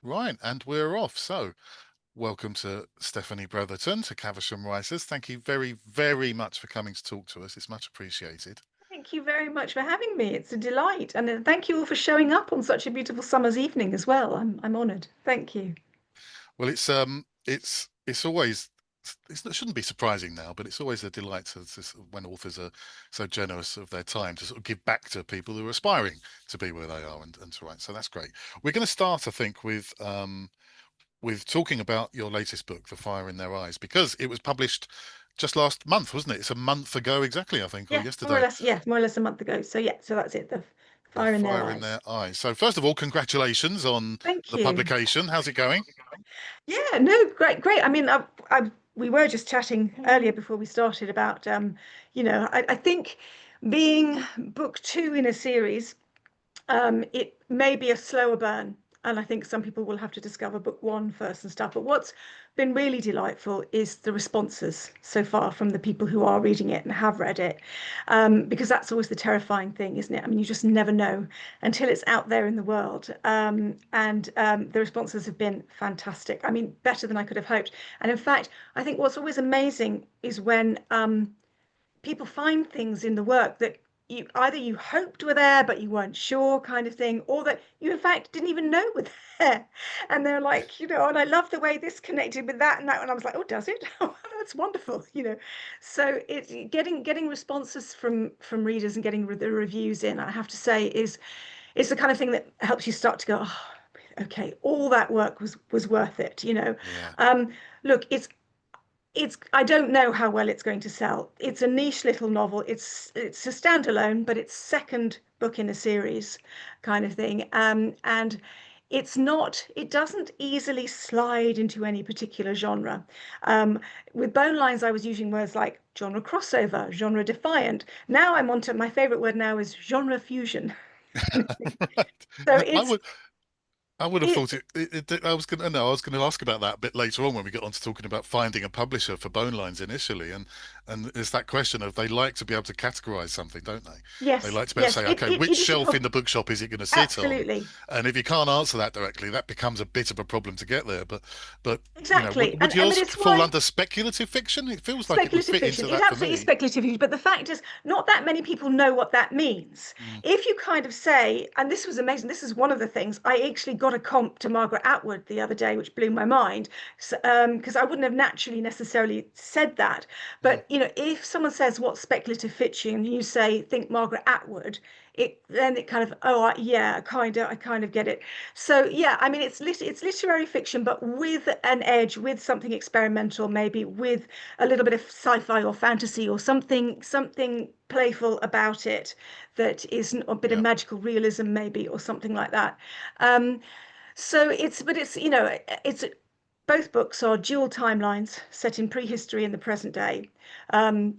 Right, and we're off. So, welcome to Stephanie Bretherton to Caversham Writers. Thank you very, very much for coming to talk to us. It's much appreciated. Thank you very much for having me. It's a delight. And thank you all for showing up on such a beautiful summer's evening as well. I'm honoured. Thank you. Well, it's always it shouldn't be surprising now, but it's always a delight when authors are so generous of their time to sort of give back to people who are aspiring to be where they are and to write. So that's great. We're going to start, I think, with talking about your latest book, The Fire in Their Eyes, because it was published just last month, wasn't it? It's a month ago exactly, I think, or Yeah, more or yesterday. less. Yeah, more or less a month ago. So yeah, so that's it. The The fire in their Fire in eyes. Their Eyes. So first of all, congratulations on Thank the you. publication. How's it going? Yeah, no, great, great. I mean, we were just chatting earlier before we started about, I think being book two in a series. It may be a slower burn, and I think some people will have to discover book one first and stuff. But what's been really delightful is the responses so far from the people who are reading it and have read it, because that's always the terrifying thing, isn't it? I mean, you just never know until it's out there in the world. And the responses have been fantastic. I mean, better than I could have hoped. And in fact, I think what's always amazing is when people find things in the work that you hoped were there but you weren't sure kind of thing, or that you in fact didn't even know were there. And they're like, and I love the way this connected with that and that, and I was like, oh, does it? Oh, that's wonderful. So it's getting responses from readers and getting the reviews in, I have to say, is the kind of thing that helps you start to go, oh, okay, all that work was worth it. Yeah. um Look, it's I don't know how well it's going to sell. It's a niche little novel. It's a standalone, but it's second book in a series kind of thing. And it doesn't easily slide into any particular genre. Um, with Bone Lines, I was using words like genre crossover, genre defiant. Now I'm onto my favorite word now is genre fusion. Right. So I it's would I would have it thought I was going to no, I was going to ask about that a bit later on when we get on to talking about finding a publisher for Bone Lines initially, and it's that question of they like to be able to categorize something, don't they? They yes, like to be able to yes, say, it okay, it, which it is a shelf in problem. the bookshop is it going to sit on? Absolutely. And if you can't answer that directly, that becomes a bit of a problem to get there. But Exactly. would And yours but it's fall why under speculative fiction? It feels like it would speculative fit fiction into is that for absolutely me. speculative fiction, but the fact is, not that many people know what that means. Mm. If you kind of say, and this was amazing, this is one of the things, I actually got a comp to Margaret Atwood the other day, which blew my mind, because I wouldn't have naturally necessarily said that. Mm. But if someone says what's speculative fiction, and you say think Margaret Atwood, it kind of, oh yeah, I kind of get it. So yeah, I mean it's literary fiction, but with an edge, with something experimental, maybe with a little bit of sci-fi or fantasy or something playful about it, that is a bit of Yeah. magical realism maybe, or something like that. Um, so it's both books are dual timelines set in prehistory and the present day.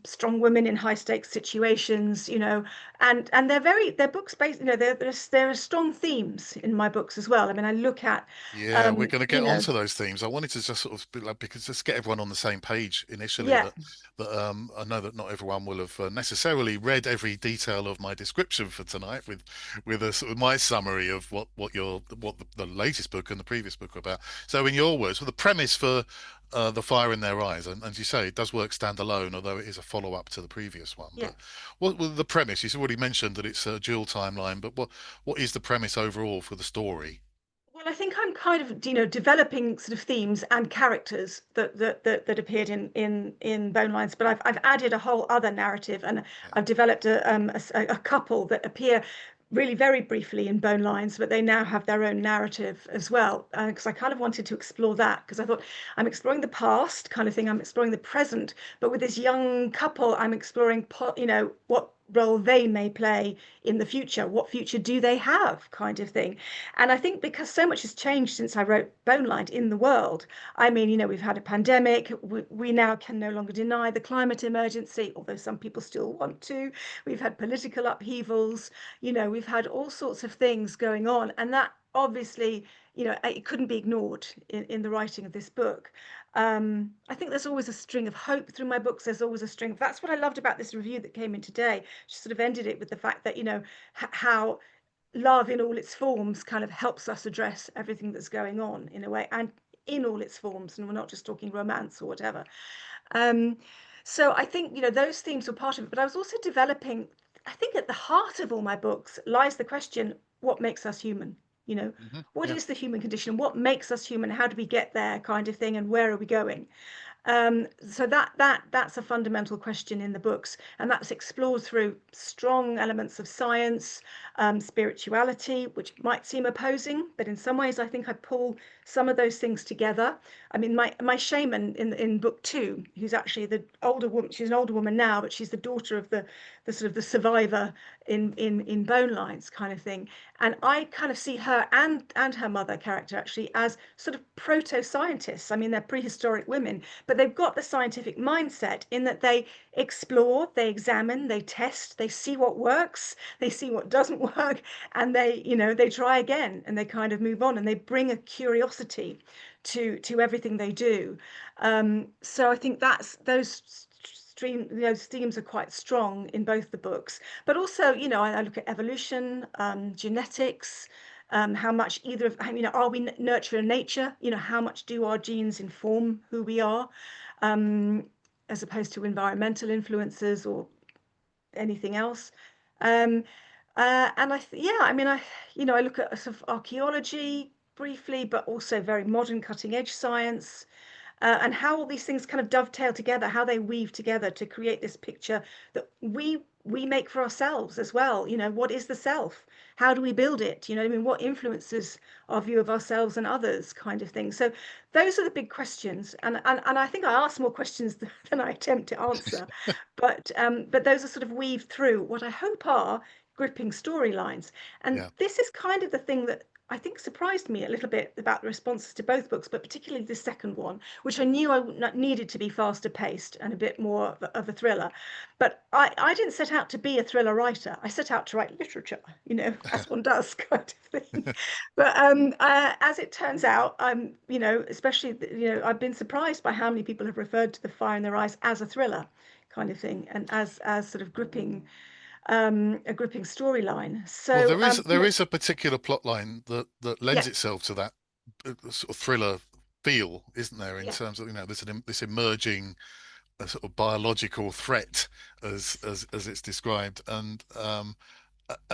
Strong women in high stakes situations, and they're books based, there are strong themes in my books as well. I mean, I look at, Yeah, we're um, going to you get know, onto those themes. I wanted to just sort of be like, because just get everyone on the same page initially. yeah, That I know that not everyone will have necessarily read every detail of my description for tonight, with a sort of my summary of what the latest book and the previous book are about. So, in your words, well, the premise for The Fire in Their Eyes, and as you say, it does work standalone, although it is a follow-up to the previous one. yeah. But what was the premise? You've already mentioned that it's a dual timeline, but what is the premise overall for the story? Well, I think I'm kind of, developing sort of themes and characters that appeared in Bone Lines, but I've added a whole other narrative, and Yeah. I've developed a couple that appear really very briefly in Bone Lines, but they now have their own narrative as well. Because I kind of wanted to explore that, because I thought I'm exploring the past kind of thing, I'm exploring the present, but with this young couple, I'm exploring, what role they may play in the future. What future do they have, kind of thing. And I think because so much has changed since I wrote Bone Line in the world. I mean, we've had a pandemic. We now can no longer deny the climate emergency, although some people still want to. We've had political upheavals. We've had all sorts of things going on. And that obviously, it couldn't be ignored in the writing of this book. I think there's always a string of hope through my books. There's always a string. That's what I loved about this review that came in today. She sort of ended it with the fact that, how love in all its forms kind of helps us address everything that's going on in a way, and in all its forms, and we're not just talking romance or whatever. Um, so I think, those themes were part of it, but I was also developing, I think at the heart of all my books lies the question, what makes us human? You know, what Yeah. is the human condition? What makes us human? How do we get there, kind of thing, and where are we going? So that's a fundamental question in the books, and that's explored through strong elements of science, spirituality, which might seem opposing, but in some ways I think I pull some of those things together. I mean, my shaman in book two, who's actually the older woman, she's an older woman now, but she's the daughter of the sort of the survivor in Bone Lines kind of thing, and I kind of see her and her mother character actually as sort of proto scientists. I mean, they're prehistoric women, but they've got the scientific mindset in that they explore, they examine, they test, they see what works, they see what doesn't work, and they try again, and they kind of move on, and they bring a curiosity to everything they do. So I think that's those themes are quite strong in both the books. But also, I look at evolution, genetics, how much either of, are we nurture and nature? How much do our genes inform who we are, um, as opposed to environmental influences or anything else? Um, and yeah, I mean, I look at sort of archaeology briefly, but also very modern cutting edge science, and how all these things kind of dovetail together, how they weave together to create this picture that we make for ourselves as well. What is the self? How do we build it? I mean, what influences our view of ourselves and others, kind of thing. So those are the big questions, and I think I ask more questions than I attempt to answer, but those are sort of weaved through what I hope are gripping storylines. And Yeah. this is kind of the thing that I think surprised me a little bit about the responses to both books, but particularly the second one, which I knew I needed to be faster paced and a bit more of a thriller. But I didn't set out to be a thriller writer. I set out to write literature, as one does, kind of thing. But as it turns out, especially, I've been surprised by how many people have referred to The Fire in Their Eyes as a thriller kind of thing, and as sort of gripping, a gripping storyline. Well, So, there is a particular plot line that lends yeah, itself to that sort of thriller feel, isn't there? In yeah. terms of this emerging sort of biological threat as it's described, and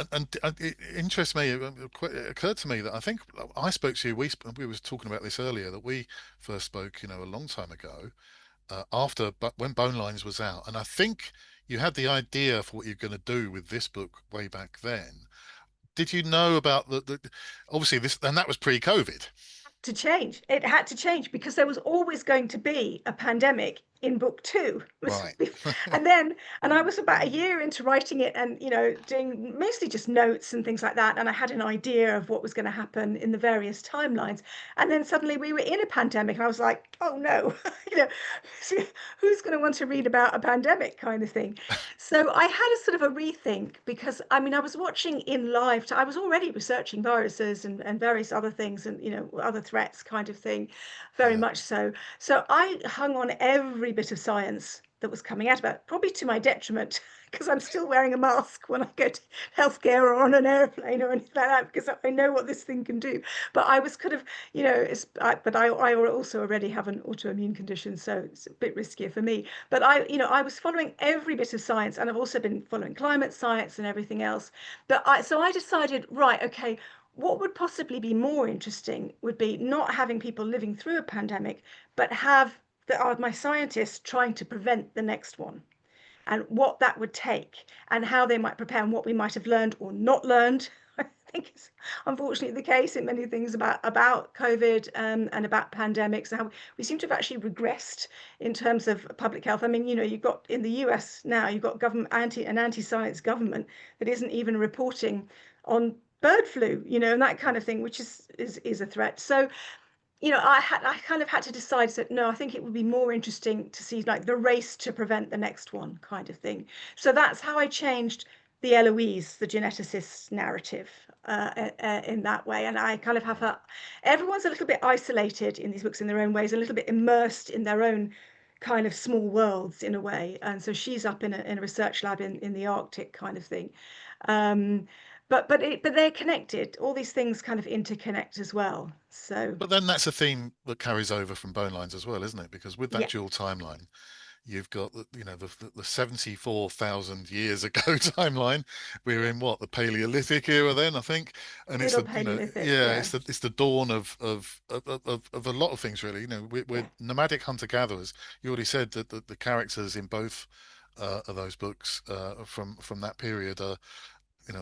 it interests me. It occurred to me that I think I spoke to you. We was talking about this earlier that we first spoke, a long time ago, after but when Bone Lines was out, and I think you had the idea for what you're going to do with this book way back then. Did you know about obviously this, and that was pre-COVID, To change. It had to change because there was always going to be a pandemic in book two. right? And I was about a year into writing it, and doing mostly just notes and things like that. And I had an idea of what was going to happen in the various timelines. And then suddenly we were in a pandemic, and I was like, oh no, you know, who's going to want to read about a pandemic kind of thing? So I had a sort of a rethink because I mean I was watching in live. I was already researching viruses and various other things, and other threats kind of thing, very Yeah. much so. So I hung on every bit of science that was coming out about it, probably to my detriment, because I'm still wearing a mask when I go to healthcare or on an airplane or anything like that, because I know what this thing can do. But I was kind of, but I also already have an autoimmune condition, so it's a bit riskier for me. But I was following every bit of science, and I've also been following climate science and everything else. So I decided, right, okay, what would possibly be more interesting would be not having people living through a pandemic, but have my scientists trying to prevent the next one, and what that would take, and how they might prepare, and what we might have learned or not learned. I think it's unfortunately the case in many things about COVID, and about pandemics. How we seem to have actually regressed in terms of public health. I mean, you've got in the US now, you've got government anti-science government that isn't even reporting on bird flu, and that kind of thing, which is a threat. So I kind of had to decide that no, I think it would be more interesting to see like the race to prevent the next one kind of thing. So that's how I changed the Eloise, the geneticist narrative, in that way. And I kind of have her. Everyone's a little bit isolated in these books in their own ways, a little bit immersed in their own kind of small worlds in a way. And so she's up in a research lab in the Arctic kind of thing. Um, but they're connected. All these things kind of interconnect as well. So But then that's a theme that carries over from bone lines as well, isn't it? Because with that yeah, dual timeline, you've got the 74,000 years ago timeline. We're yeah, in what, the Paleolithic era then, I think, and it's middle the Paleolithic. yeah, Yeah, it's the dawn of a lot of things really. We're yeah, nomadic hunter gatherers. You already said that the characters in both of those books from that period are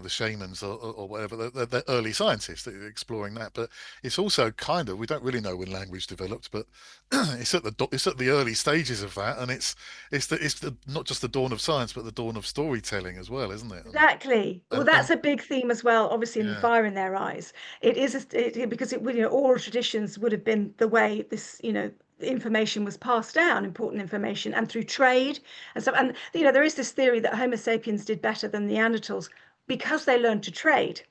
the shamans or whatever, they're early scientists that are exploring that. But it's also kind of, we don't really know when language developed, but it's at the early stages of that, and it's the not just the dawn of science, but the dawn of storytelling as well, isn't it? exactly. Well, And that's a big theme as well. Obviously, in the yeah, fire in their eyes, it is because oral traditions would have been the way this information was passed down, important information, and through trade and stuff. And there is this theory that Homo sapiens did better than Neanderthals because they learned to trade.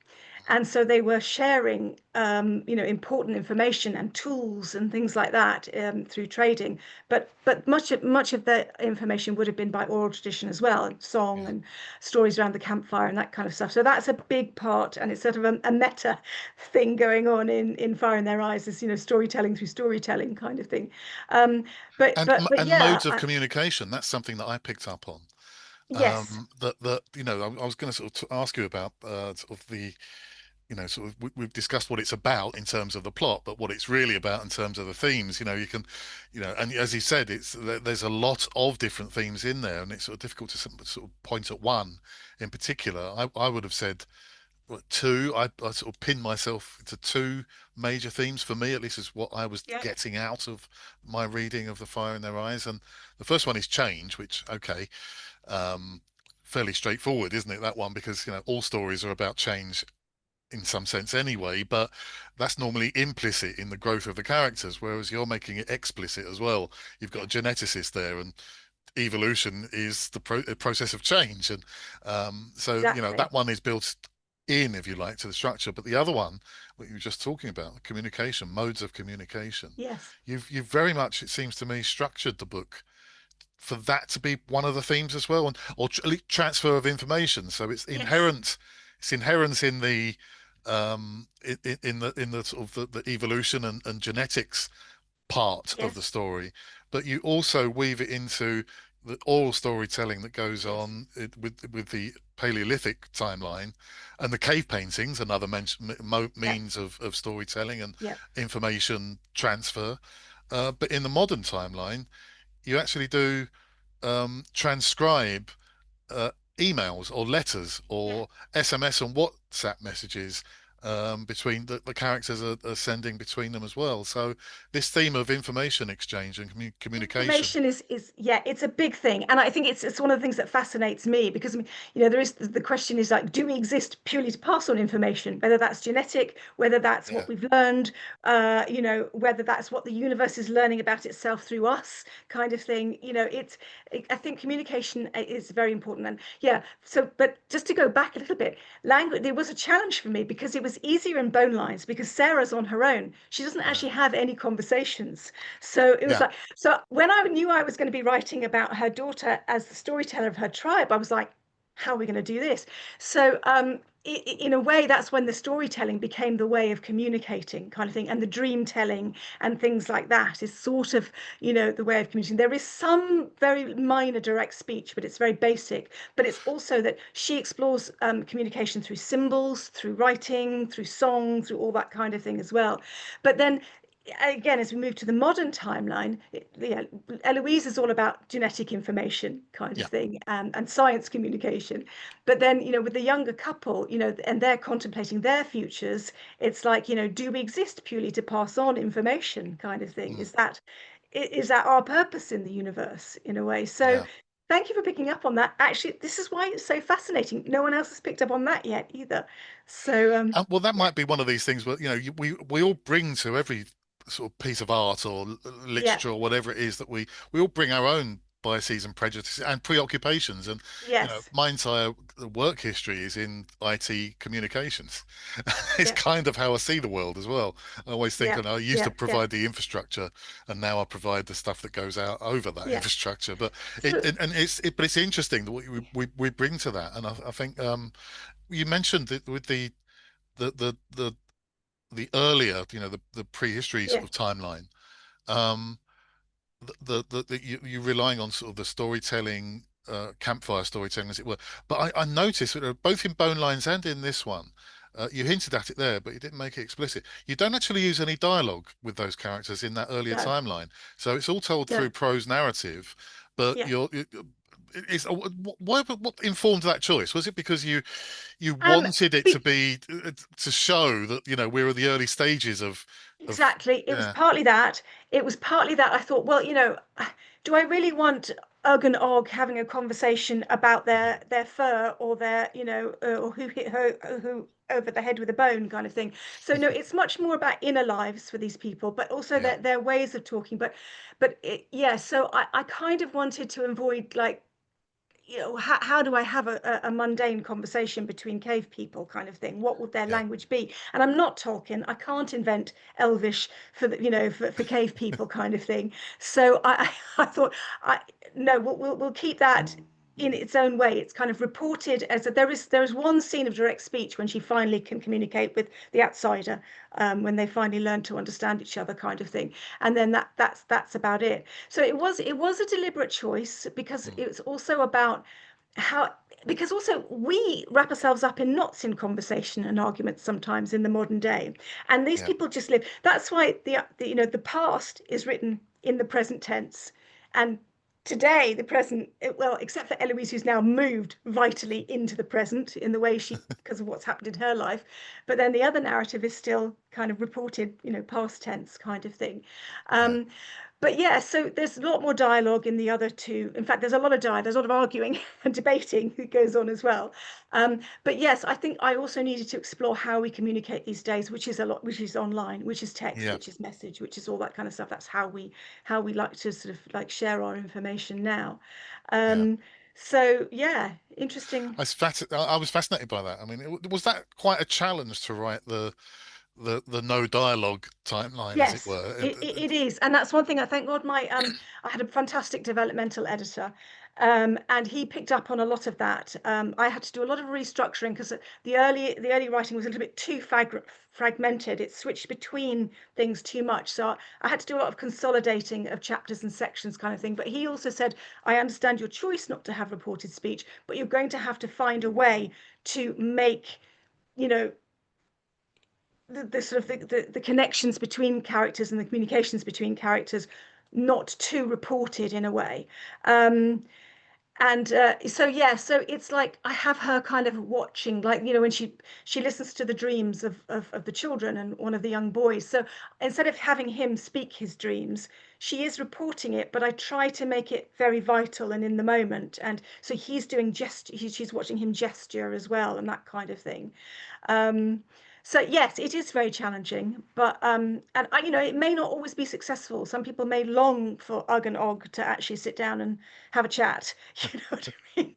And so they were sharing, important information and tools and things like that through trading. But much of the information would have been by oral tradition as well, and song yeah. and stories around the campfire and that kind of stuff. So that's a big part, and it's sort of a meta thing going on in Fire in Their Eyes, this storytelling through storytelling kind of thing. Um, but And but but and yeah, modes of communication. That's something that I picked up on. yes, That I was going to sort of ask you about sort of the sort of we've discussed what it's about in terms of the plot, but what it's really about in terms of the themes. You can, and as you said, there's a lot of different themes in there, and it's sort of difficult to sort of point at one in particular. I would have said what, two. I sort of pinned myself to two major themes for me, at least is what I was yeah, getting out of my reading of The Fire in Their Eyes. And the first one is change, which, okay, um, fairly straightforward, isn't it? That one, because all stories are about change in some sense anyway, but that's normally implicit in the growth of the characters, whereas you're making it explicit as well. You've got yeah, a geneticist there, and evolution is the process of change, and so exactly. that one is built in, if you like, to the structure. But the other one, what you were just talking about, communication, modes of communication, Yes, you've very much, it seems to me, structured the book for that to be one of the themes as well, and or transfer of information. So yes, it's inherent in the in the sort of the evolution and genetics part of the yes, story, but you also weave it into the oral storytelling that goes yes, on with the Paleolithic timeline, and the cave paintings, another yeah, means of storytelling and yeah. information transfer. But in the modern timeline, you actually do transcribe uh, emails or letters Yeah. or SMS and WhatsApp messages between the characters are sending between them as well. So this theme of information exchange and communication. Information is yeah, it's a big thing, and I think it's one of the things that fascinates me because I mean, there is the question is like, do we exist purely to pass on information, whether that's genetic, whether that's Yeah, what we've learned, whether that's what the universe is learning about itself through us, kind of thing. I think communication is very important, and yeah. So, but just to go back a little bit, language there was a challenge for me because it was easier in bone lines because Sarah's on her own; she doesn't yeah, actually have any conversations. So it was yeah. like, so when I knew I was going to be writing about her daughter as the storyteller of her tribe, I was like, how are we going to do this? So, in a way, that's when the storytelling became the way of communicating, kind of thing, and the dream telling and things like that is sort of, the way of communicating. There is some very minor direct speech, but it's very basic. But it's also that she explores communication through symbols, through writing, through song, through all that kind of thing as well. But then again, as we move to the modern timeline, Eloise is all about genetic information kind of Yeah. thing and science communication. But then, with the younger couple, and they're contemplating their futures, it's like, do we exist purely to pass on information kind of thing? Mm, Is that our purpose in the universe in a way? So yeah. thank you for picking up on that. Actually, this is why it's so fascinating. No one else has picked up on that yet either. So Well, that yeah, might be one of these things where we all bring to every sort of piece of art or yeah, literature or whatever it is that we all bring our own biases and prejudices and preoccupations. And Yes. my entire work history is in IT communications. It's Yeah. kind of how I see the world as well. I always think, Yeah. I used to Yeah. Yeah. provide the infrastructure, and now I provide the stuff that goes out over that Yeah. infrastructure. But So but it's interesting that we bring to that. And I think you mentioned that with the the the the earlier, the prehistory sort yeah. of timeline. Um, you relying on sort of the storytelling, campfire storytelling, as it were. But I noticed that both in Bone Lines and in this one, you hinted at it there, but you didn't make it explicit. You don't actually use any dialogue with those characters in that earlier No. timeline, so it's all told through No. prose narrative. But Yeah. what informed that choice? Was it because you Um. wanted it to Be, be to show that we're at the early stages of Exactly. It was yeah, partly that. It was partly that I thought, well, do I really want Ugg and Og having a conversation about yeah, their fur or their, or who hit her who over the head with a bone kind of thing. So no, it's much more about inner lives for these people, but also yeah, their ways of talking. Yeah. So I kind of wanted to avoid like how do I have a mundane conversation between cave people kind of thing? What would their yeah, language be? And I'm not Tolkien. I can't invent Elvish for the, for cave people kind of thing. So I thought, I no, we'll keep that in its own way. It's kind of reported as that there is one scene of direct speech when she finally can communicate with the outsider, when they finally learn to understand each other, kind of thing. And then that's about it. So it was a deliberate choice because mm, it was also about how because also we wrap ourselves up in knots in conversation and arguments sometimes in the modern day, and these yeah, people just live. That's why the past is written in the present tense, and today the present, well, except for Eloise, who's now moved vitally into the present in the way she, because of what's happened in her life, but then the other narrative is still kind of reported, past tense kind of thing. yeah, um but yeah, so there's a lot more dialogue in the other two. In fact, there's a lot of there's a lot of arguing and debating that goes on as well. But yes, I think I also needed to explore how we communicate these days, which is a lot, which is online, which is text, yeah, which is message, which is all that kind of stuff. That's how we like to sort of like share our information now. yeah. Um, so yeah, interesting. I was fascinated by that. I mean, was that quite a challenge to write the no dialogue timeline, as it Yes, were? it is, and that's one thing. I thank God I had a fantastic developmental editor, and he picked up on a lot of that. I had to do a lot of restructuring because the early writing was a little bit too fragmented. It switched between things too much, so I had to do a lot of consolidating of chapters and sections, kind of thing. But he also said, I understand your choice not to have reported speech, but you're going to have to find a way to make, you know the sort of the connections between characters and the communications between characters not too reported in a way. Um and uh, so yeah, so it's like I have her kind of watching, like, when she listens to the dreams of the children and one of the young boys. So instead of having him speak his dreams, she is reporting it, but I try to make it very vital and in the moment. And so he's doing she's watching him gesture as well, and that kind of thing. um so yes, it is very challenging, but and it may not always be successful. Some people may long for Ugg and Og to actually sit down and have a chat. You know what I mean?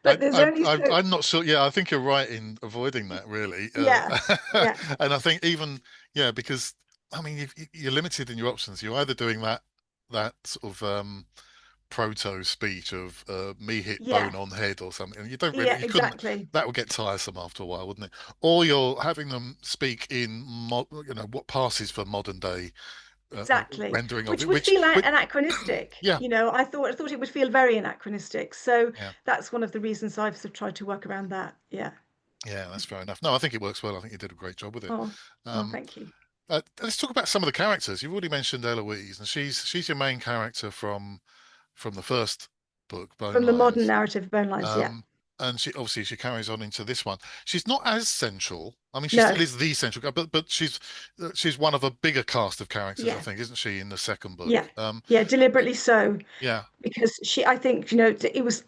But there's only so. I'm not sure. Yeah, I think you're right in avoiding that, really. Yeah, yeah, And I think even, yeah, because I mean, you're limited in your options. You're either doing that sort of proto speech of me hit yeah, bone on head or something, and you don't really, yeah, you couldn't. exactly, That would get tiresome after a while, wouldn't it? Or you're having them speak in what passes for modern day exactly. rendering of Which it, would feel which anachronistic. yeah, I thought it would feel very anachronistic. So yeah. that's one of the reasons I've sort of tried to work around that. Yeah. Yeah, that's fair enough. No, I think it works well. I think you did a great job with it. Oh, oh, Um, thank you. let's talk about some of the characters. You've already mentioned Eloise, and she's your main character from the first book, Bone From the modern Lines. narrative of bone lines, yeah. Um, and she carries on into this one. She's not as central. I mean, she No, still is the central, but she's one of a bigger cast of characters, I yeah, think, isn't she, in the second book? yeah, yeah, deliberately so, Yeah, because I think, it was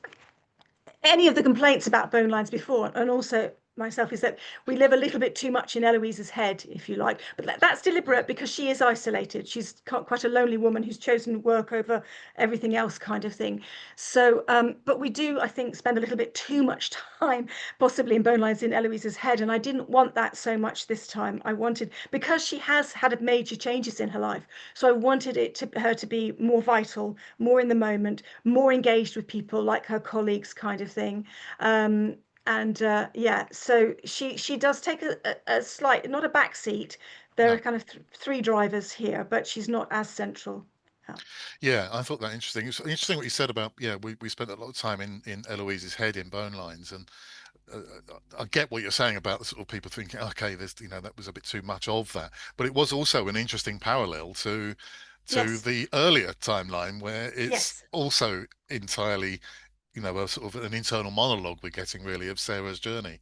any of the complaints about bone lines before, and also myself is that we live a little bit too much in Eloise's head, if you like. But that's deliberate Mm. because she is isolated. She's quite a lonely woman who's chosen work over everything else, kind of thing. So, but we do, I think, spend a little bit too much time, possibly in Bone Lines, in Eloise's head, and I didn't want that so much this time. I wanted, because she has had major changes in her life, so I wanted her to be more vital, more in the moment, more engaged with people like her colleagues, kind of thing. Um, and yeah, so she does take a slight, not a back seat. There are No. kind of three drivers here, but she's not as central. Yeah. Yeah, I thought that interesting. It's interesting what you said about, yeah, we spent a lot of time in Eloise's head in Bone Lines, and uh, I get what you're saying about the sort of people thinking, okay, there's, that was a bit too much of that, but it was also an interesting parallel to Yes, the earlier timeline where it's yes. also entirely, a sort of an internal monologue we're getting really of Sarah's journey.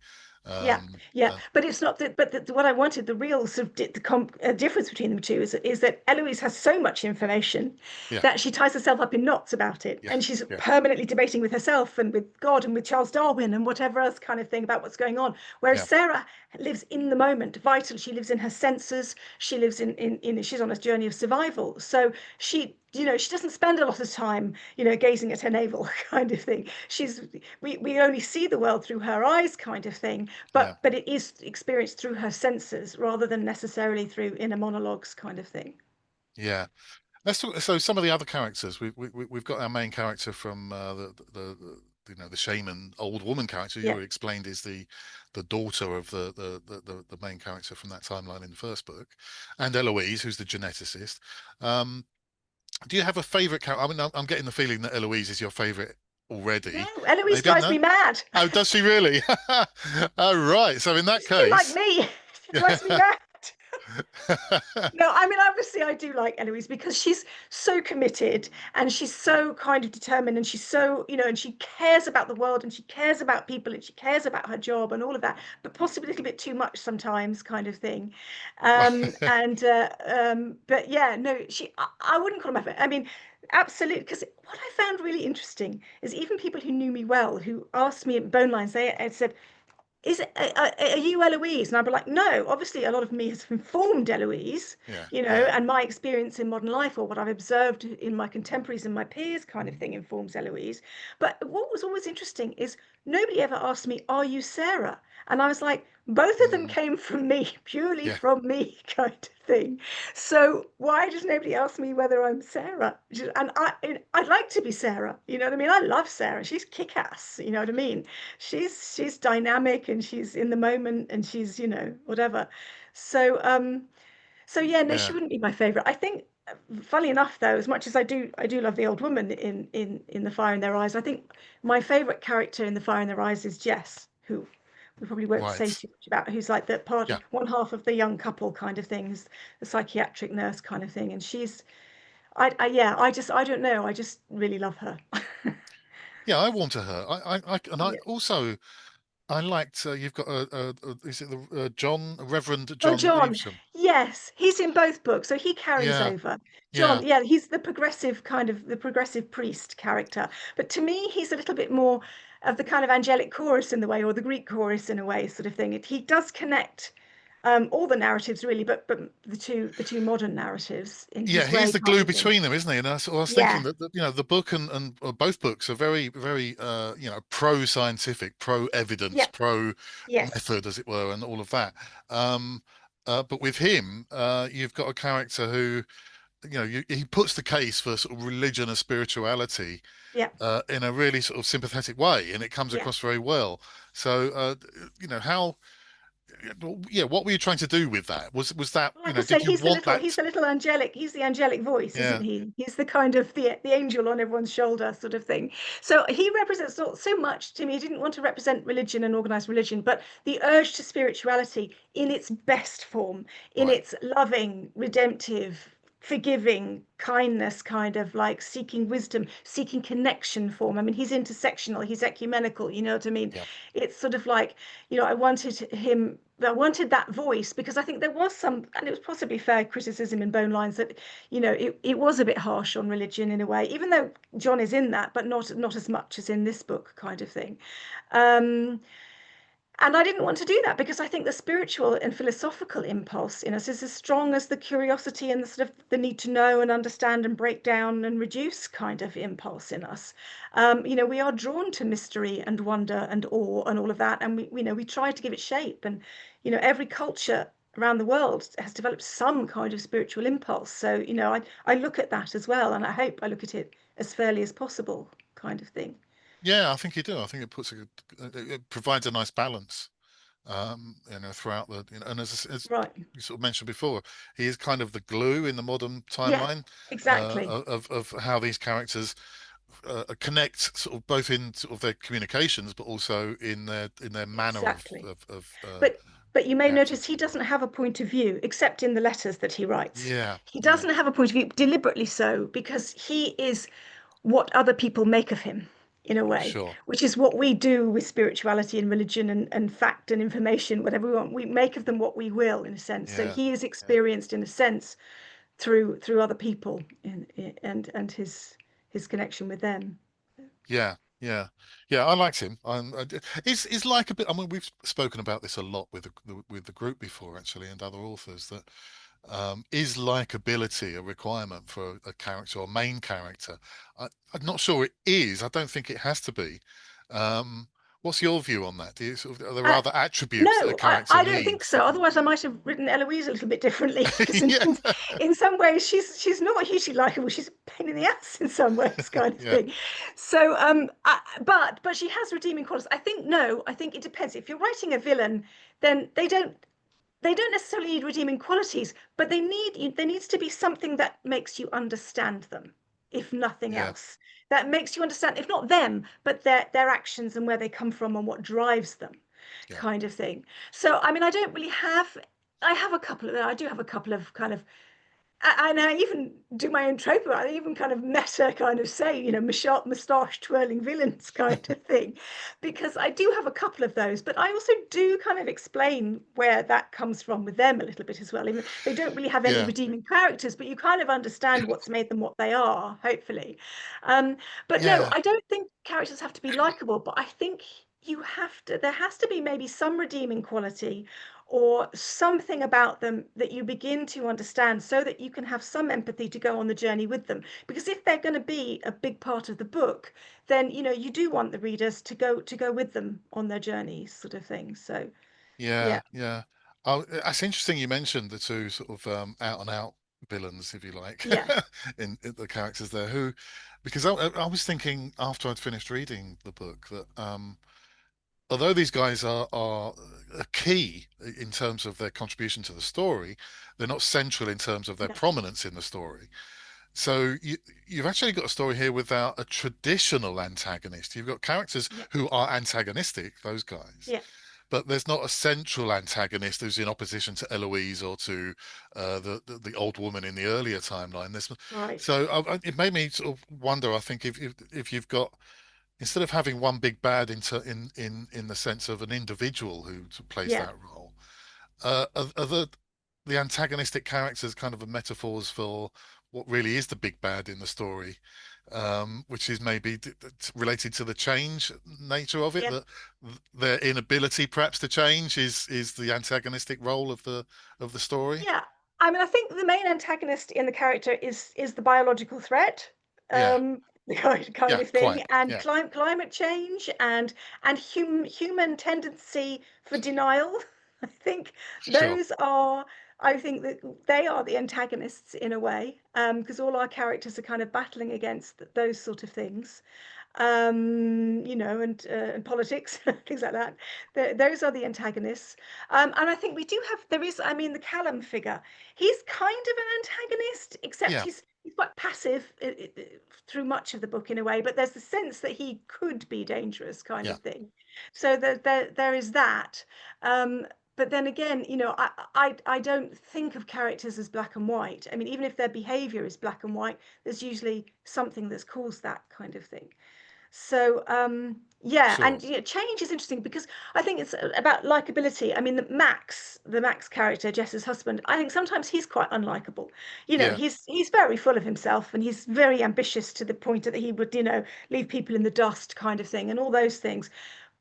Yeah, Um, yeah, uh, but it's not that. But what I wanted, the real sort of difference between them two is that Eloise has so much information yeah, that she ties herself up in knots about it, yeah, and she's yeah, permanently debating with herself and with God and with Charles Darwin and whatever else kind of thing about what's going on. Whereas yeah, Sarah lives in the moment, vital. She lives in her senses. She lives in she's on a journey of survival. So she doesn't spend a lot of time, gazing at her navel kind of thing. We only see the world through her eyes kind of thing, yeah, but it is experienced through her senses rather than necessarily through inner monologues kind of thing. yeah. Let's talk. So some of the other characters, we've got our main character from the shaman old woman character you Yeah. explained is the daughter of the main character from that timeline in the first book, and Eloise, who's the geneticist. Um, do you have a favorite character? I mean, I'm getting the feeling that Eloise is your favorite already. No, Eloise Maybe drives no. me mad. Oh, does she really? Oh, right. So in that She's a bit like case, me. She drives me mad. No, I mean, obviously, I do like Eloise because she's so committed and she's so kind of determined and she's so, and she cares about the world and she cares about people and she cares about her job and all of that, but possibly a little bit too much sometimes, kind of thing. But yeah, no, I wouldn't call her my favorite. I mean, absolutely, because what I found really interesting is even people who knew me well, who asked me at Bone Lines, they had said, are you Eloise? And I'd be like, no, obviously a lot of me has informed Eloise, yeah, yeah, and my experience in modern life or what I've observed in my contemporaries and my peers kind of thing informs Eloise. But what was always interesting is nobody ever asked me, are you Sarah? And I was like, both of them mm, came from me, purely yeah, from me kind of thing. So why does nobody ask me whether I'm Sarah? And I'd like to be Sarah. You know what I mean? I love Sarah. She's kick-ass. You know what I mean? She's dynamic and she's in the moment and she's whatever. So yeah, no, she yeah. wouldn't be my favorite. I think, funny enough though, as much as I do love the old woman in The Fire in Their Eyes, I think my favorite character in The Fire in Their Eyes is Jess, who we probably won't say Right. too much about, who's like the part Yeah. of one half of the young couple kind of thing, who's the psychiatric nurse kind of thing, and yeah, I don't know, I just really love her. Yeah, I warmed to her. And I Yeah. also I liked. You've got is it the John Reverend Oh, John John. Evesham? Yes, he's in both books, so he carries Yeah, over. yeah, John, yeah, he's the progressive priest character. But to me, he's a little bit more of the kind of angelic chorus in the way, or the Greek chorus in a way, sort of thing. He does connect all the narratives really, but the two modern narratives in yeah. his He's way, the kind glue of thing. between them, isn't he? And I was thinking Yeah. that the book and both books are very very pro scientific, pro evidence, Yep. pro Yes. method, as it were, and all of that. Um, but with him, you've got a character who he puts the case for sort of religion and spirituality Yeah. in a really sort of sympathetic way, and it comes Yeah. across very well. So, how, yeah, what were you trying to do with that? Was that, Like I say, did you want he's that? the little angelic, he's the angelic voice, isn't Yeah, he? He's the kind of the angel on everyone's shoulder sort of thing. So he represents so much to me. He didn't want to represent religion and organized religion, but the urge to spirituality in its best form, in right. its loving, redemptive, forgiving kindness, kind of like seeking wisdom, seeking connection form. I mean, he's intersectional, he's ecumenical, you know what I mean? Yeah, It's sort of like, I wanted that voice because I think there was some, and it was possibly fair criticism in Bone Lines that, it was a bit harsh on religion in a way, even though John is in that, but not as much as in this book kind of thing. Um, And I didn't want to do that because I think the spiritual and philosophical impulse in us is as strong as the curiosity and the sort of the need to know and understand and break down and reduce kind of impulse in us. We are drawn to mystery and wonder and awe and all of that, and we try to give it shape. And every culture around the world has developed some kind of spiritual impulse. So I look at that as well, and I hope I look at it as fairly as possible, kind of thing. Yeah, I think you do. I think it provides a nice balance, throughout and as Right. you sort of mentioned before, he is kind of the glue in the modern Yeah, timeline exactly. of how these characters connect, sort of both in sort of their communications, but also in their manner Exactly. of But but you may acting. notice he doesn't have a point of view, except in the letters that he writes. Yeah, He yeah, doesn't have a point of view, deliberately so, because he is what other people make of him, in a way, sure. which is what we do with spirituality and religion and fact and information, whatever we want. We make of them what we will, in a sense. So Yeah, he is yeah. experienced, in a sense, through other people and his connection with them. Yeah, yeah, yeah. I liked him. He's like a bit. I mean, we've spoken about this a lot with with the group before, actually, and other authors. That is likability a requirement for a character or main character? I'm not sure it is. I don't think it has to be. What's your view on that? Are there Uh, other attributes that a No, character I don't think needs? so. Otherwise, I might have written Eloise a little bit differently because Yeah, in some ways she's not hugely likable. She's a pain in the ass in some ways, kind of yeah, thing. So, but she has redeeming qualities. I think no. I think it depends. If you're writing a villain, then they don't necessarily need redeeming qualities, but there needs to be something that makes you understand them, if nothing yeah, else. That makes you understand, if not them, but their actions and where they come from and what drives them, yeah, kind of thing. So, I mean, I don't really have. I have a couple of. I do have a couple of kind of and I even do my own trope. I even kind of meta kind of say, moustache twirling villains kind of thing, because I do have a couple of those. But I also do kind of explain where that comes from with them a little bit as well. Even they don't really have any yeah, redeeming characters, but you kind of understand what's made them what they are, hopefully. Um, but no, yeah, I don't think characters have to be likable, but I think there has to be maybe some redeeming quality or something about them that you begin to understand so that you can have some empathy to go on the journey with them, because if they're going to be a big part of the book, then you do want the readers to go with them on their journey, sort of thing. So yeah, yeah, yeah. Oh, that's interesting. You mentioned the two sort of out and out villains, if you like, yeah, in the characters there. Because I was thinking after I'd finished reading the book that although these guys are a key in terms of their contribution to the story, they're not central in terms of their no, prominence in the story. So you've actually got a story here without a traditional antagonist. You've got characters yeah, who are antagonistic, those guys, yeah, but there's not a central antagonist who's in opposition to Eloise or to the old woman in the earlier timeline. right, So it made me sort of wonder. I think if you've got, instead of having one big bad in the sense of an individual who plays yeah. that role, are the antagonistic characters kind of a metaphors for what really is the big bad in the story, which is maybe related to the change nature of it, Yeah. that their inability perhaps to change is the antagonistic role of the story. Yeah, I mean, I think the main antagonist in the character is the biological threat, Yeah, the kind yeah, of thing, quite. and Yeah, climate change and human tendency for denial. I think sure. those are. I think that they are the antagonists in a way, because all our characters are kind of battling against those sort of things, and politics, things like that. Those are the antagonists. And I think we do have, there is, I mean, the Callum figure, he's kind of an antagonist, except Yeah, he's quite passive through much of the book in a way, but there's the sense that he could be dangerous kind yeah, of thing. So there is that. Um, but then again, I don't think of characters as black and white. I mean, even if their behavior is black and white, there's usually something that's caused that kind of thing. So yeah, sure. and change is interesting because I think it's about likability. I mean, the Max character, Jess's husband, I think sometimes he's quite unlikable. Yeah, He's very full of himself and he's very ambitious to the point that he would, leave people in the dust kind of thing and all those things.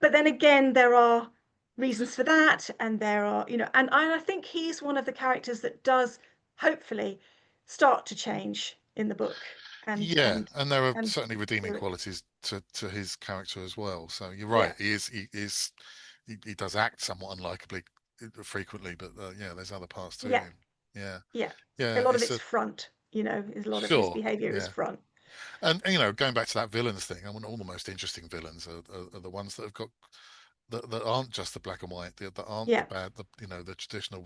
But then again, there are reasons for that, and there are, and I think he's one of the characters that does hopefully start to change in the book, and Yeah, and and there are and certainly redeeming do it. qualities to his character as well. So you're Yeah, right. He does act somewhat unlikably frequently, but yeah, there's other parts to yeah, him. Yeah, yeah. A yeah. lot of It's it's a front, is a lot of his sure. behavior is Yeah, front. and you know, going back to that villains thing, I mean, all the most interesting villains are the ones that have got that aren't just the black and white, that aren't the Yeah, bad, the traditional,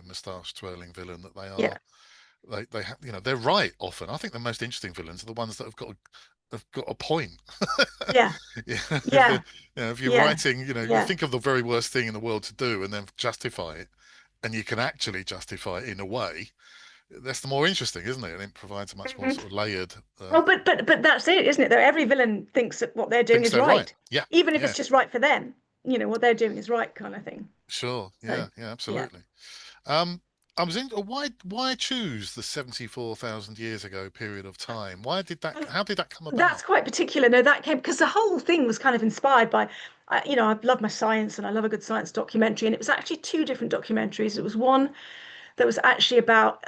moustache twirling villain that they yeah, are. They have, they're right often. I think the most interesting villains are the ones that have got a point. yeah, Yeah, yeah, if you're yeah, writing, you yeah. think of the very worst thing in the world to do and then justify it, and you can actually justify it in a way. That's the more interesting, isn't it? And it provides a much more Mhm. sort of layered Oh, but that's it, isn't it? Though every villain thinks that what they're doing thinks is they're right. right, Yeah, even if it's yeah, just right for them. What they're doing is right, kind of thing. sure, So, yeah, yeah, yeah. absolutely. I was in. Why choose the 74,000 years ago period of time? Why did that? Um, How did that come That's about? quite particular. No, that came because the whole thing was kind of inspired by, I love my science and I love a good science documentary. And it was actually two different documentaries. It was one that was actually about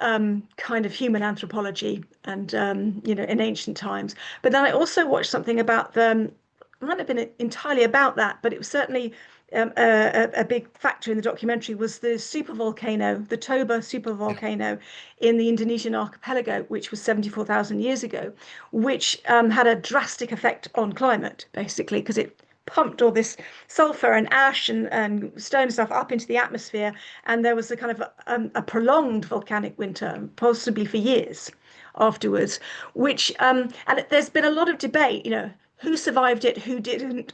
kind of human anthropology and in ancient times. But then I also watched something about them. It might have been entirely about that, but it was certainly a big factor in the documentary was the supervolcano, the Toba Yeah, supervolcano in the Indonesian archipelago, which was 74,000 years ago, which had a drastic effect on climate, basically, because it pumped all this sulfur and ash and stone and stuff up into the atmosphere, and there was a kind of a prolonged volcanic winter, possibly for years afterwards. Which and there's been a lot of debate, who survived it, who didn't,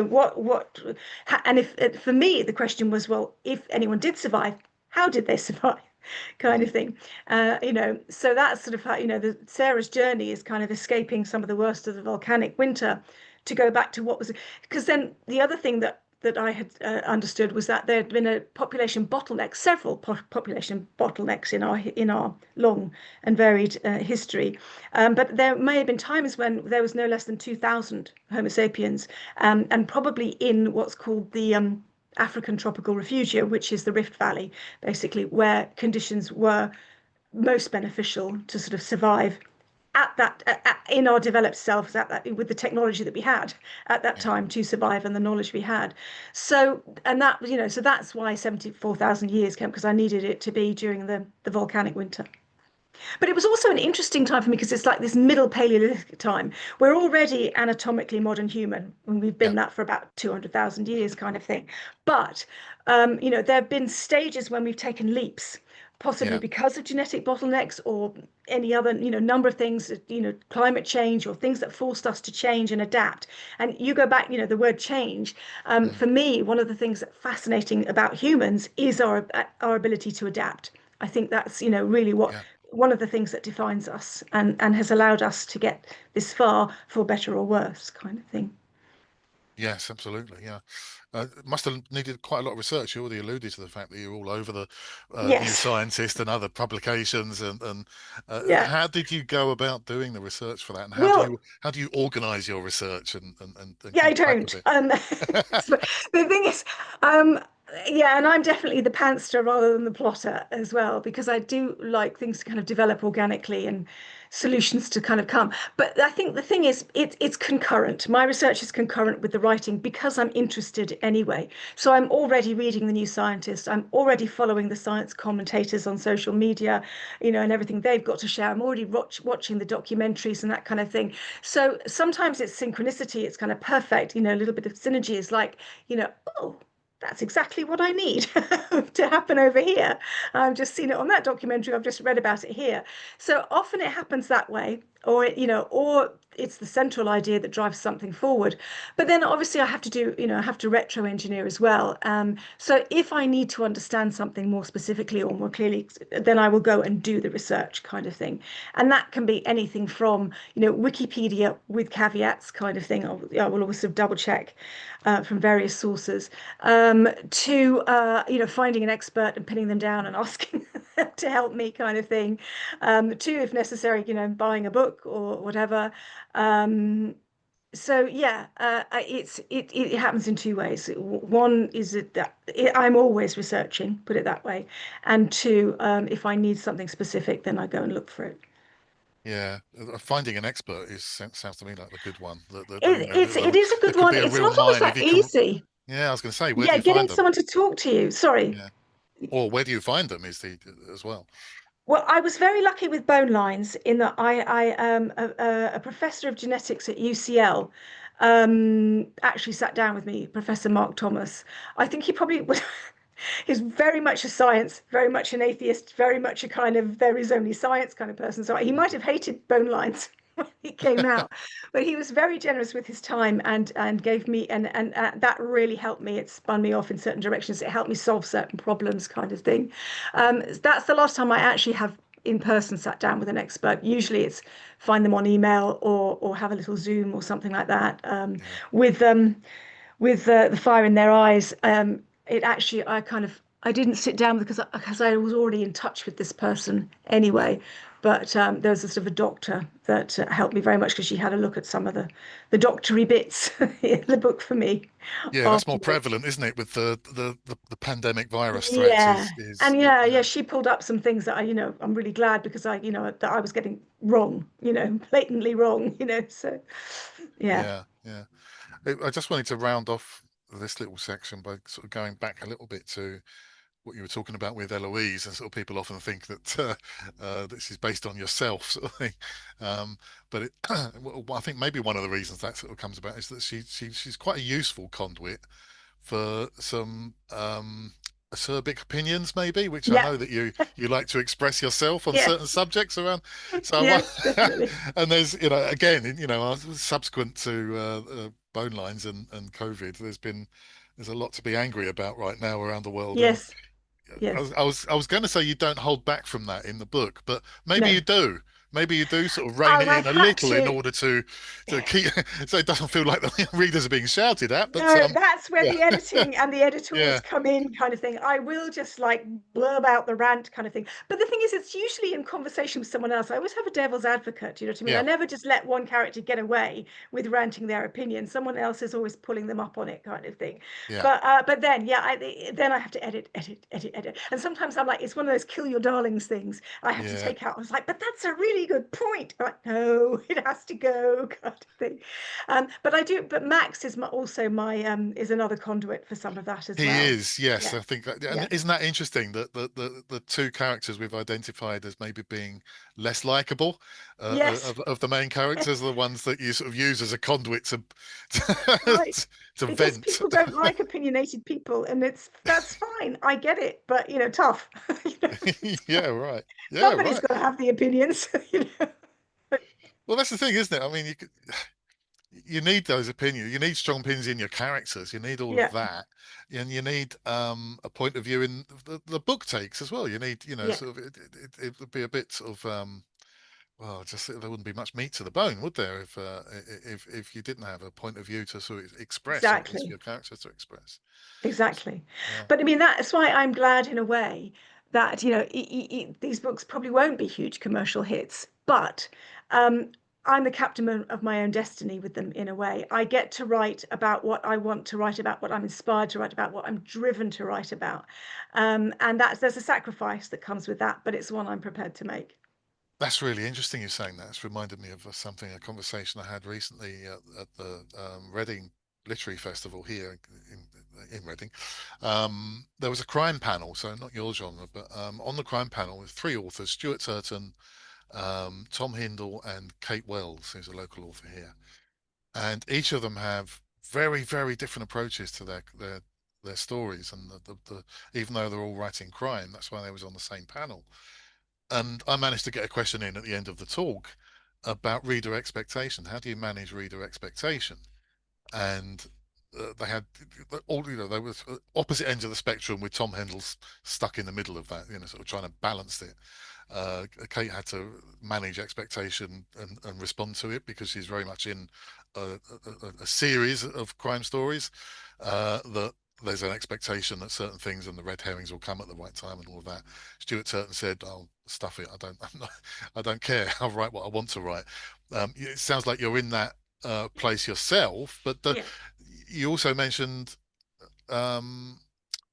what, and if for me the question was, well, if anyone did survive, how did they survive? Kind mm, of thing, so that's sort of how Sarah's journey is kind of escaping some of the worst of the volcanic winter to go back to what was, because then the other thing that I had understood was that there had been a population bottleneck, several population bottlenecks in our long and varied history. But there may have been times when there was no less than 2,000 Homo sapiens, and probably in what's called the African tropical refugia, which is the Rift Valley, basically, where conditions were most beneficial to sort of survive at that in our developed selves at that with the technology that we had at that yeah, time to survive and the knowledge we had. So and that so that's why 74,000 years came, because I needed it to be during the volcanic winter. But it was also an interesting time for me because it's like this middle Paleolithic time. We're already anatomically modern human, and we've yeah, been that for about 200,000 years, kind of thing. But there have been stages when we've taken leaps, possibly yeah, because of genetic bottlenecks or any other, number of things, climate change or things that forced us to change and adapt. And you go back, the word change. mm, For me, one of the things that's fascinating about humans is our ability to adapt. I think that's, really what yeah. one of the things that defines us and has allowed us to get this far for better or worse, kind of thing. Yes, absolutely. Yeah, must have needed quite a lot of research. You already alluded to the fact that you're all over the New Yes. Scientist and other publications, and Yeah. how did you go about doing the research for that? And Well, how do you organize your research and yeah, I keep track of don't. it? The thing is, um, yeah, and I'm definitely the pantster rather than the plotter as well, because I do like things to kind of develop organically and solutions to kind of come. But I think the thing is, it's concurrent. My research is concurrent with the writing because I'm interested anyway. So I'm already reading The New Scientist. I'm already following the science commentators on social media, and everything they've got to share. I'm already watching the documentaries and that kind of thing. So sometimes it's synchronicity, it's kind of perfect, a little bit of synergy is like, oh, that's exactly what I need to happen over here. I've just seen it on that documentary, I've just read about it here. So often it happens that way, or or it's the central idea that drives something forward. But then obviously I have to do, I have to retro engineer as well. So if I need to understand something more specifically or more clearly, then I will go and do the research, kind of thing. And that can be anything from, Wikipedia with caveats, kind of thing. I will always sort of double check from various sources, to finding an expert and pinning them down and asking them to help me, kind of thing. To, if necessary, buying a book or whatever. Um, So yeah, it happens in two ways. One is that I'm always researching, put it that way, and two, if I need something specific, then I go and look for it. Yeah, finding an expert is sounds to me like the good one. It is a There good could one. be a It's real not always mine if that you can. easy. Yeah, I was going to say, where do Yeah, you getting find them? someone to talk to you. Sorry. Yeah, or where do you find them is the as well. Well, I was very lucky with bone lines in that a professor of genetics at UCL actually sat down with me, Professor Mark Thomas. I think he probably was. He's very much a science, very much an atheist, very much a kind of there is only science kind of person. So he might have hated bone lines when he came out, but he was very generous with his time and gave me and that really helped me. It spun me off in certain directions. It helped me solve certain problems, kind of thing. That's the last time I actually have in person sat down with an expert. Usually it's find them on email or have a little Zoom or something like that. Yeah, With the fire in their eyes, it actually I didn't sit down because I was already in touch with this person anyway. But there was a sort of a doctor that helped me very much because she had a look at some of the doctory bits in the book for me yeah, that's more afterwards. prevalent, isn't it? With the pandemic virus threat Yeah. is And yeah, she pulled up some things that I'm really glad because that I was getting wrong, blatantly wrong, so yeah. yeah, yeah. I just wanted to round off this little section by sort of going back a little bit to what you were talking about with Eloise, and sort of people often think that this is based on yourself, sort of thing. Um, but well, I think maybe one of the reasons that sort of comes about is that she's quite a useful conduit for some acerbic opinions, maybe, which I Yeah. know that you like to express yourself on certain Yes. subjects around. So Yes, definitely. and there's again subsequent to bone lines and COVID, there's a lot to be angry about right now around the world, and Yes. Yes. I was going to say you don't hold back from that in the book, but maybe No. you do. Maybe you do sort of rein it I in a had little in to. order to keep so it doesn't feel like the readers are being shouted at. But No, that's where yeah, the editing and the editorials yeah, come in, kind of thing. I will just like blurb out the rant kind of thing. But the thing is, it's usually in conversation with someone else. I always have a devil's advocate, you know what I mean? I yeah, never just let one character get away with ranting their opinion. Someone else is always pulling them up on it, kind of thing. yeah, But then, yeah, then I have to edit, edit, edit, edit. And sometimes I'm like, it's one of those kill your darlings things. I have to yeah. take out. I was like, but that's a really good point. I'm like, no, it has to go, kind of thing. But I do. But Max is also my is another conduit for some of that as He well. is, yes. Yeah, I think that, and yeah, isn't that interesting that the two characters we've identified as maybe being less likable yes, of the main characters are the ones that you sort of use as a conduit to right. to Because vent. people don't like opinionated people, and that's fine. I get it, but tough. You know, Yeah, right. Yeah, somebody's right. got to have the opinions. But Well, that's the thing, isn't it? I mean, you need those opinions. You need strong opinions in your characters. You need all of yeah, that, and you need a point of view in the book takes as well. You need, yeah, sort of it would be a bit sort of well, just there wouldn't be much meat to the bone, would there, if you didn't have a point of view to sort of express, or at least for exactly. your characters to express. Exactly. Yeah, But I mean, that's why I'm glad in a way that, these books probably won't be huge commercial hits, but um, I'm the captain of my own destiny with them in a way. I get to write about what I want to write about, what I'm inspired to write about, what I'm driven to write about. And there's a sacrifice that comes with that, but it's one I'm prepared to make. that's really interesting. You saying that. It's reminded me of something, a conversation I had recently at the Reading Literary Festival here in Reading. There was a crime panel, so not your genre, but on the crime panel with three authors: Stuart Turton, Tom Hindle, and Kate Wells, who's a local author here. And each of them have very, very different approaches to their stories. And even though they're all writing crime, that's why they was on the same panel. And I managed to get a question in at the end of the talk about reader expectation. How do you manage reader expectation? And they had all, they were opposite ends of the spectrum, with Tom Hendels stuck in the middle of that, sort of trying to balance it. Kate had to manage expectation and respond to it because she's very much in a series of crime stories that there's an expectation that certain things and the red herrings will come at the right time and all of that. Stuart Turton said, "Oh, stuff it. I'm not, I don't care. I'll write what I want to write." It sounds like you're in that place yourself, but Yeah. you also mentioned um,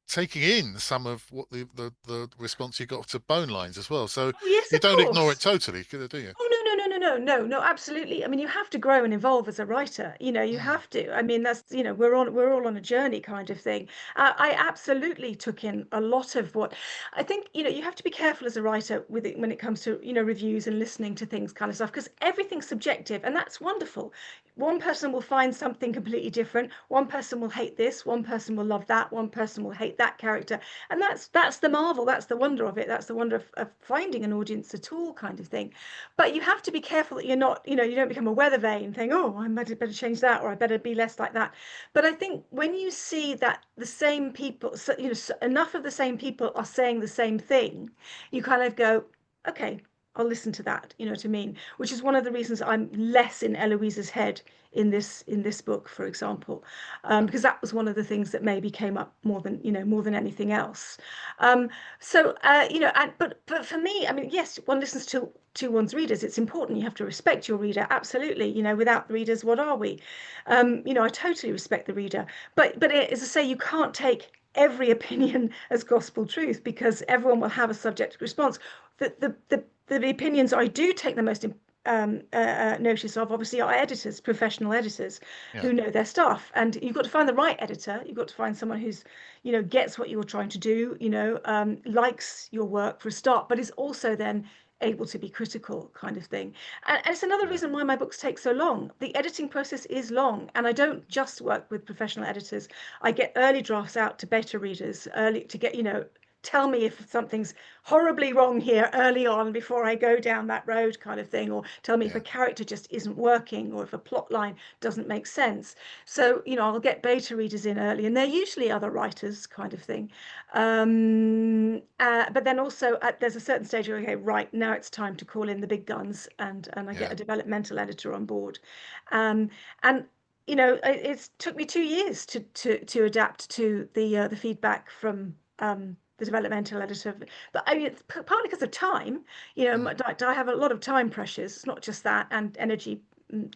taking in some of what the response you got to bone lines as well. So Oh, yes, you of don't ignore it course. totally, do you? Oh, no, no, no, no, no, no, no, absolutely. I mean, you have to grow and evolve as a writer. You Mm, have to. I mean, that's, we're all on a journey kind of thing. I absolutely took in a lot of what I think, you have to be careful as a writer with it when it comes to, reviews and listening to things kind of stuff, because everything's subjective and that's wonderful. One person will find something completely different. One person will hate this, one person will love that, one person will hate that character. And that's the marvel, that's the wonder of it. That's the wonder of finding an audience at all kind of thing. But you have to be careful that you're not, you don't become a weather vane, think, oh, I might better change that, or I better be less like that. But I think when you see that the same people, so, enough of the same people are saying the same thing, you kind of go, okay, I'll listen to that. You know what I mean? Which is one of the reasons I'm less in Eloise's head in this book, for example, yeah, because that was one of the things that maybe came up more than anything else. Um, so and but for me, I mean, yes, one listens to one's readers. It's important. You have to respect your reader. Absolutely. Without the readers, what are we? I totally respect the reader. But as I say, you can't take every opinion as gospel truth because everyone will have a subjective response. The opinions I do take the most notice of obviously are editors, professional editors yeah, who know their stuff. And you've got to find the right editor. You've got to find someone who's gets what you're trying to do, likes your work for a start, but is also then able to be critical kind of thing. And it's another yeah, reason why my books take so long. The editing process is long, and I don't just work with professional editors. I get early drafts out to beta readers early to get, tell me if something's horribly wrong here early on before I go down that road kind of thing, or tell me if a yeah, character just isn't working or if a plot line doesn't make sense. So, I'll get beta readers in early, and they're usually other writers kind of thing. But then also there's a certain stage where, okay, right, now it's time to call in the big guns, and I get yeah, a developmental editor on board. And it's took me 2 years to adapt to the feedback from the developmental editor. But I mean, it's partly because of time. mm, I have a lot of time pressures. It's not just that, and energy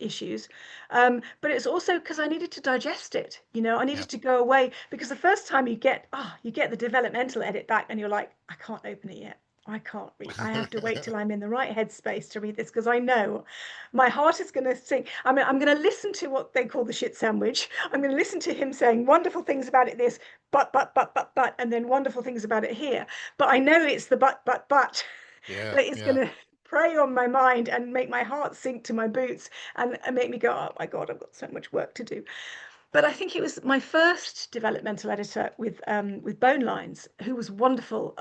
issues. But it's also because I needed to digest it. I yeah, needed to go away because the first time you get the developmental edit back, and you're like, I can't open it yet. I can't read. I have to wait till I'm in the right headspace to read this because I know my heart is going to sink. I mean, I'm going to listen to what they call the shit sandwich. I'm going to listen to him saying wonderful things about it, this, but, and then wonderful things about it here. But I know it's the but yeah, that is going yeah, to prey on my mind and make my heart sink to my boots and make me go, oh my God, I've got so much work to do. But I think it was my first developmental editor with Bone Lines, who was wonderful.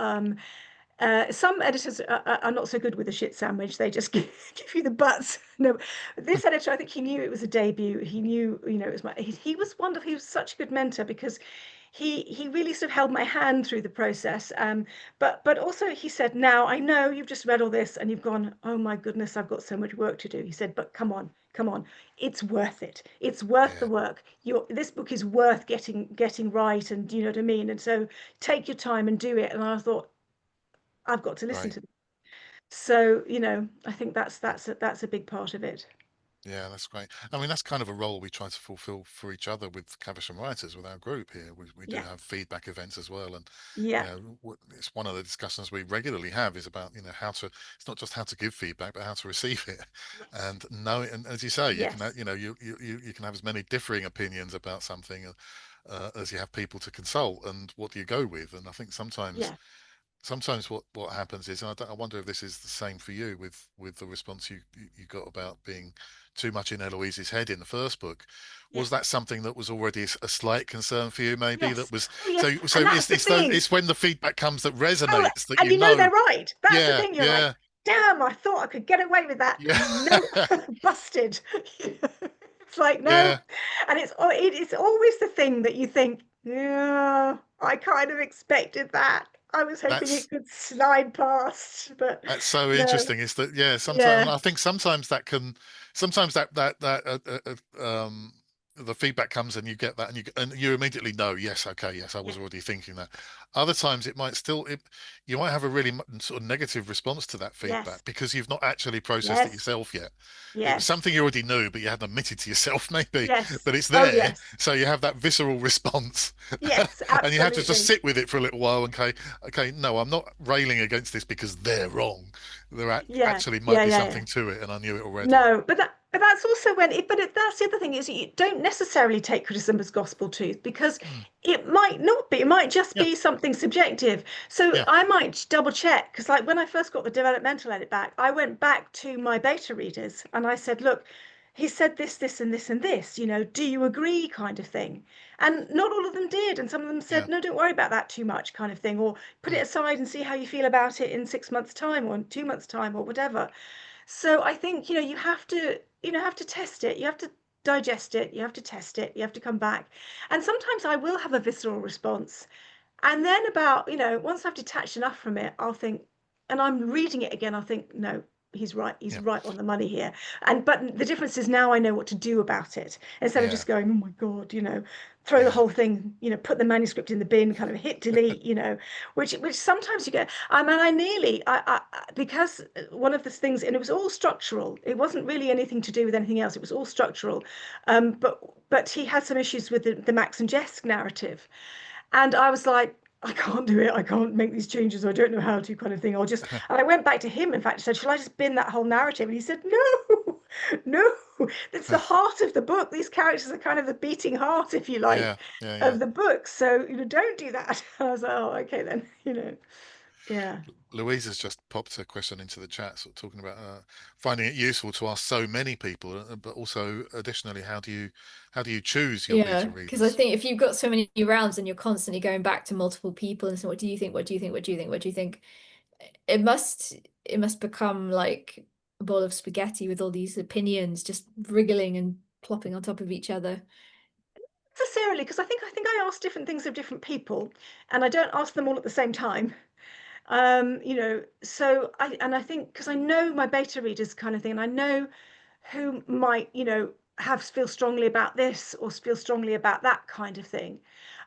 Some editors are not so good with the shit sandwich. They just give you the butts. No, this editor, I think he knew it was a debut. He knew, it was he was wonderful. He was such a good mentor because he really sort of held my hand through the process. But also he said, now I know you've just read all this and you've gone, oh my goodness, I've got so much work to do. He said, but come on, it's worth it. It's worth the yeah, work. This book is worth getting right, and you know what I mean. And so take your time and do it. And I thought, I've got to listen great. to them. So, I think that's a big part of it. Yeah, that's great. I mean, that's kind of a role we try to fulfill for each other with Caversham Writers, with our group here. We do Yeah. have feedback events as well, and Yeah. it's one of the discussions we regularly have is about how to. It's not just how to give feedback, but how to receive it, Yes. and know it. And as you say, you can Yes. you can have as many differing opinions about something as you have people to consult, and what do you go with? And I think Yeah. sometimes what happens is, and I wonder if this is the same for you with the response you got about being too much in Eloise's head in the first book. Was Yes. that something that was already a slight concern for you? Maybe that Yes. was Oh, yes. so And that's the thing. it's when the feedback comes that Oh, resonates that and they're right. That's the yeah, thing. You're like, yeah, damn, I thought I could get away with that. yeah, No, busted. It's like, no. yeah. And it's always the thing that you think, yeah, I kind of expected that. I was hoping That's it could slide past, but That's so no. interesting. Is that sometimes Yeah. I think sometimes that can sometimes that the feedback comes and you get that, and you immediately know, yes, okay, yes, I was Yes, already thinking that. Other times it might still you might have a really sort of negative response to that yes, feedback because you've not actually processed it yes, yourself yet. It was yes, something you already knew, but you hadn't admitted to yourself maybe yes. that it's Oh, there. yes, So you have that visceral response, yes, and you have to just absolutely. sit with it for a little while. Okay, okay, no, I'm not railing against this because they're wrong. There Yeah, actually might yeah, be yeah, yeah. something to it, and I knew it already. No, but that's also when that's the other thing is you don't necessarily take criticism as gospel truth because Mm. it might not be. It might just Yeah, be something subjective. So yeah, I might double check because like when I first got the developmental edit back, I went back to my beta readers and I said, look, he said this, this, and this, and this, do you agree kind of thing? And not all of them did. And some of them said, yeah. no, don't worry about that too much kind of thing, or put it Mm. aside and see how you feel about it in 6 months' time or in 2 months' time or whatever. So I think, you have to test it. You have to digest it. You have to test it. You have to come back. And sometimes I will have a visceral response. And then once I've detached enough from it, I'll think, and I'm reading it again, I'll think, no, he's right. He's Yeah, right on the money here. But the difference is now I know what to do about it instead of yeah, just going, oh my God, throw the yeah. whole thing, put the manuscript in the bin, kind of hit delete, which sometimes you get. I mean, because one of the things, and it was all structural. It wasn't really anything to do with anything else. It was all structural. But he had some issues with the Max and Jess narrative. And I was like, I can't do it. I can't make these changes. I don't know how to, kind of thing. And I went back to him, in fact, said, shall I just bin that whole narrative? And he said, no, no, it's the heart of the book. These characters are kind of the beating heart, if you like, Yeah, yeah, yeah. of the book. So, don't do that. And I was like, oh, okay, then, yeah. Louise has just popped a question into the chat, sort of talking about finding it useful to ask so many people, but also additionally, how do you choose your beta Yeah, because I readers? think if you've got so many rounds and you're constantly going back to multiple people and saying, what do you think? What do you think? What do you think? What do you think? It must it must become like a bowl of spaghetti with all these opinions just wriggling and plopping on top of each other. Necessarily, because I think I ask different things of different people, and I don't ask them all at the same time. So I think because I know my beta readers kind of thing, and I know who might, have feel strongly about this or feel strongly about that kind of thing.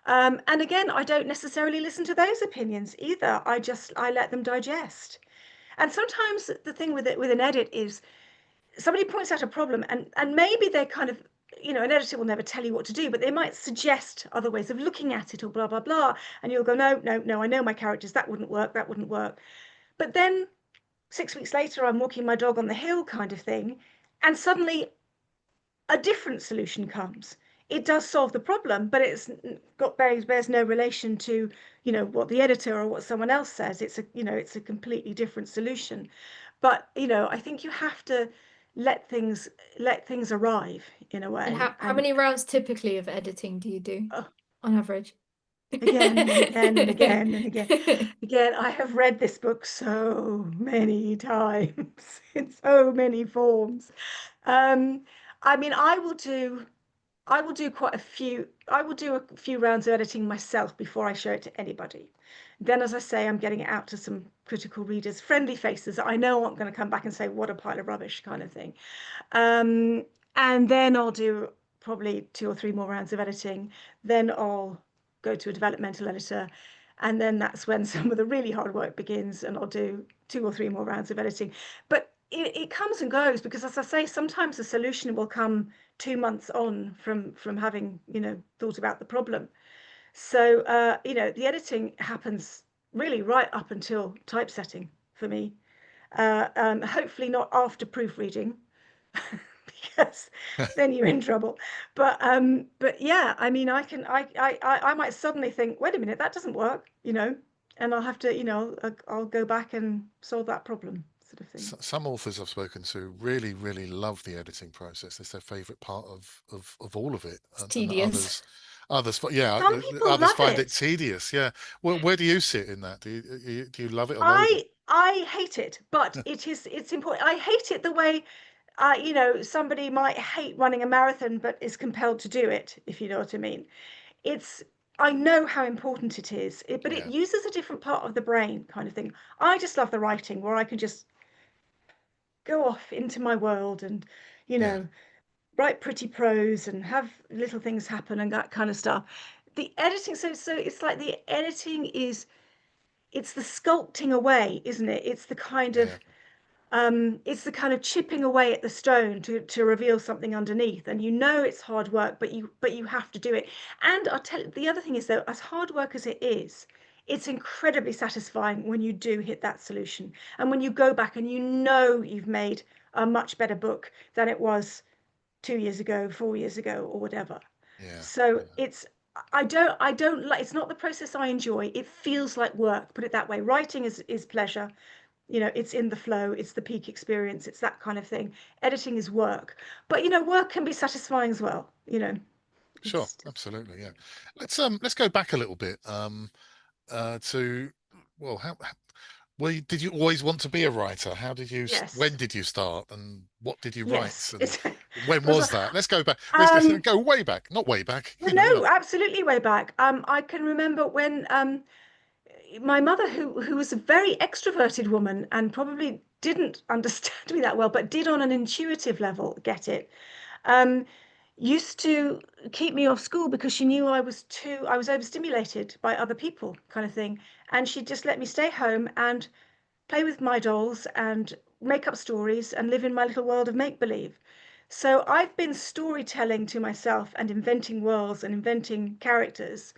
And again, I don't necessarily listen to those opinions either. I let them digest. And sometimes the thing with it with an edit is somebody points out a problem and maybe they're kind of an editor will never tell you what to do, but they might suggest other ways of looking at it or blah blah blah, and you'll go, no, no, no, I know my characters, that wouldn't work, that wouldn't work. But then 6 weeks later I'm walking my dog on the hill kind of thing, and suddenly a different solution comes. It does solve the problem, but it's got bears no relation to what the editor or what someone else says. It's a completely different solution. But I think you have to let things arrive in a And way. how And many rounds typically of editing do you do uh, on average? again and again and again and again, I have read this book so many times in so many forms. um I mean, I will do quite a few. I will do a few rounds of editing myself before I show it to anybody. Then, as I say, I'm getting it out to some critical readers, friendly faces that I know aren't going to come back and say, what a pile of rubbish, kind of thing. Um, and then I'll do probably 2 or 3 more rounds of editing. Then I'll go to a developmental editor. And then that's when some of the really hard work begins, and I'll do 2 or 3 more rounds of editing. But it comes and goes because, as I say, sometimes the solution will come 2 months on from having thought about the problem. So the editing happens really right up until typesetting for me. Hopefully not after proofreading, because then you're in trouble. But yeah, I mean, I might suddenly think, wait a minute, that doesn't work, and I'll have to, I'll go back and solve that problem, sort of thing. Some authors I've spoken to really, really love the editing process. It's their favorite part of all of it, It's and tedious. yeah, Some people others love find it it. tedious. Yeah. Well, where do you sit in that? Do you love it or loathe it? I hate it, but it's important. I hate it the way somebody might hate running a marathon but is compelled to do it, if you know what I mean. It's I know how important it is, but it Yeah, uses a different part of the brain, kind of thing. I just love the writing where I can just go off into my world and you yeah. know write pretty prose and have little things happen and that kind of stuff. The editing, so it's like the editing is, it's the sculpting away, isn't it? Yeah. It's the kind of chipping away at the stone to reveal something underneath. And you know it's hard work, but you have to do it. And I'll tell you, the other thing is though, as hard work as it is, it's incredibly satisfying when you do hit that solution. And when you go back and you know you've made a much better book than it was 2 years ago, 4 years ago, or whatever. Yeah. So Yeah. I don't like, it's not the process I enjoy. It feels like work, put it that way. Writing is pleasure. You know, it's in the flow, it's the peak experience, it's that kind of thing. Editing is work. But you know, work can be satisfying as well, you know. Sure. It's Absolutely. Yeah. Let's go back a little bit to, well, did you always want to be a writer? How did you, when yes. did you start, and what did you write, Yes. and It's when was was that? Let's go back. Let's um go way back, not way back, no, like, absolutely way back. I can remember when my mother, who was a very extroverted woman and probably didn't understand me that well, but did on an intuitive level get it, um, used to keep me off school because she knew I was overstimulated by other people, kind of thing. And she just let me stay home and play with my dolls and make up stories and live in my little world of make believe. So I've been storytelling to myself and inventing worlds and inventing characters,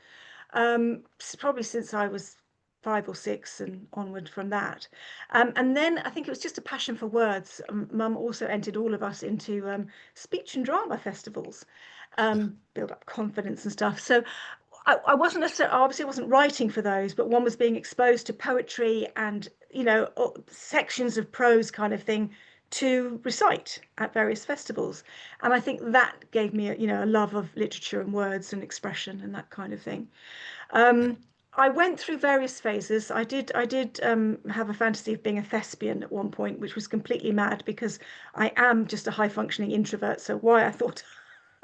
probably since I was 5 or 6 and onward from that. And then I think it was just a passion for words. Mum also entered all of us into speech and drama festivals, build up confidence and stuff. So I wasn't necessarily, obviously I wasn't writing for those, but one was being exposed to poetry and, you know, sections of prose kind of thing to recite at various festivals. And I think that gave me, you know, a love of literature and words and expression and that kind of thing. yeah, Um, I went through various phases. I did have a fantasy of being a thespian at one point, which was completely mad because I am just a high functioning introvert. So why I thought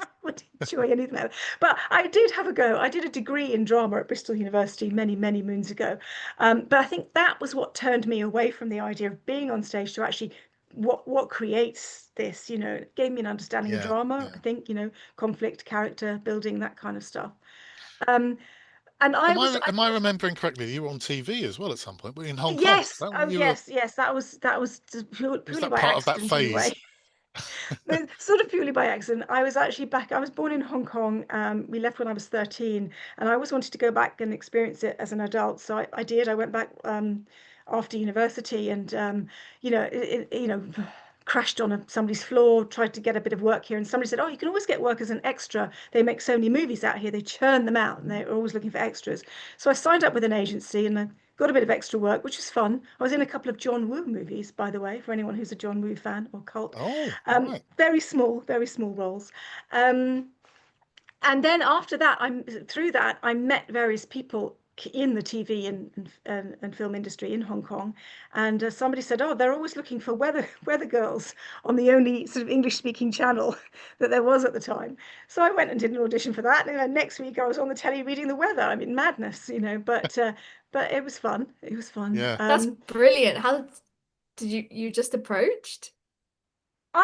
I would enjoy anything like that. But I did have a go. I did a degree in drama at Bristol University many, many moons ago. But I think that was what turned me away from the idea of being on stage to actually what creates this, you know, it gave me an understanding of yeah, drama, I yeah. think, you know, conflict, character building, that kind of stuff. Um, and I was, Am I remembering correctly? You were on TV as well at some point, but in Hong Kong. yes, That oh you were, yes, yes, that was just was purely that by part of that accident in a way. phase? No, sort of purely by accident. I was actually back. I was born in Hong Kong. We left when I was 13, and I always wanted to go back and experience it as an adult. So I did. I went back after university, and you know, crashed on somebody's floor, tried to get a bit of work here, and somebody said, "Oh, you can always get work as an extra. They make so many movies out here. They churn them out, and they're always looking for extras." So I signed up with an agency, and I got a bit of extra work, which was fun. I was in a couple of John Woo movies, by the way, for anyone who's a John Woo fan or cult. Oh, right. Very small roles. Um, and then after that, through that I met various people in the TV and film industry in Hong Kong, and somebody said, "Oh, they're always looking for weather girls on the only sort of English speaking channel that there was at the time." So I went and did an audition for that, and then next week I was on the telly reading the weather. I mean, madness, you know, but it was fun. It was fun. Yeah. That's brilliant. How did you just approached? No,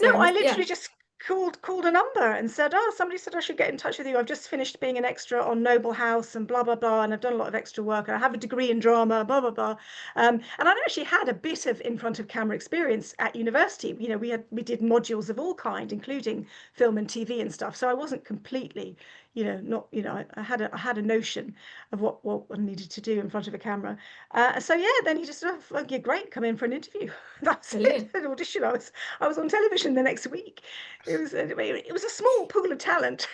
Sorry, I yeah. literally just called a number and said, "Oh, somebody said I should get in touch with you. I've just finished being an extra on Noble House and blah blah blah, and I've done a lot of extra work. And I have a degree in drama, blah blah blah." And I'd actually had a bit of in front of camera experience at university. You know, we did modules of all kind, including film and TV and stuff. So I wasn't completely, you know, not you know, I had a notion of what I needed to do in front of a camera. So yeah, then he just said, "Oh, yeah, great, come in for an interview." That's it, Brilliant. an audition. I was on television the next week. It was a small pool of talent,